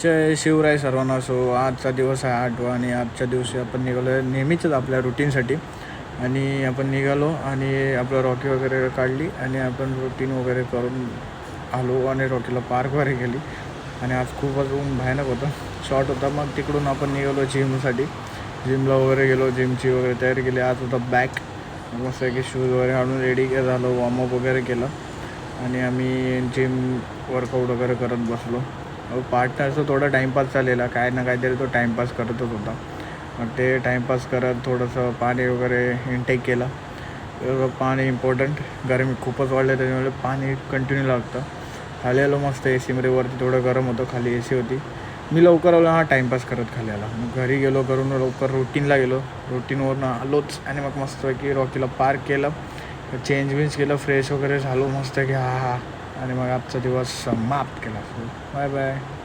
जय शिवराय सर्वांना. आजचा दिवस आहे 8वा आणि आजच्या दिवशी आपण निघालो आहे नेहमीच आपल्या रुटीनसाठी. आणि आपण निघालो आणि आपलं रॉकी वगैरे काढली आणि आपण रुटीन वगैरे करून आलो आणि रॉकीला पार्क वगैरे गेली. आणि आज खूपच ऊन भयानक होतं, शॉर्ट होता. मग तिकडून आपण निघालो जिमसाठी. जिमला वगैरे गेलो, जिमची वगैरे तयारी केली. आज होता बॅक, मस्त की शूज वगैरे आणून रेडी झालो, वॉर्मअप वगैरे केलं आणि आम्ही जिम वर्कआउट वगैरे करत बसलो. पार्टनरचं थोडं टाईमपास चाललेला, काय ना काहीतरी तो टाईमपास करतच होता. मग ते टाईमपास करत थोडंसं पाणी वगैरे इनटेक केलं. पाणी इम्पॉर्टंट, गरमी खूपच वाढले त्याच्यामुळे पाणी कंटिन्यू लागतं. खाली आलो मस्त ए सीमध्ये. वरती थोडं गरम होतं, खाली ए सी होती. मी लवकर आलो टाईमपास करत खाली आला. मग घरी गेलो, करून लवकर रुटीनला गेलो. रुटीनवरून आलोच आणि मग मस्त की रॉकीला पार्क केलं, चेंज केलं, फ्रेश वगैरे झालो मस्त की आणि मग आजचा दिवस समाप्त केला. Bye bye.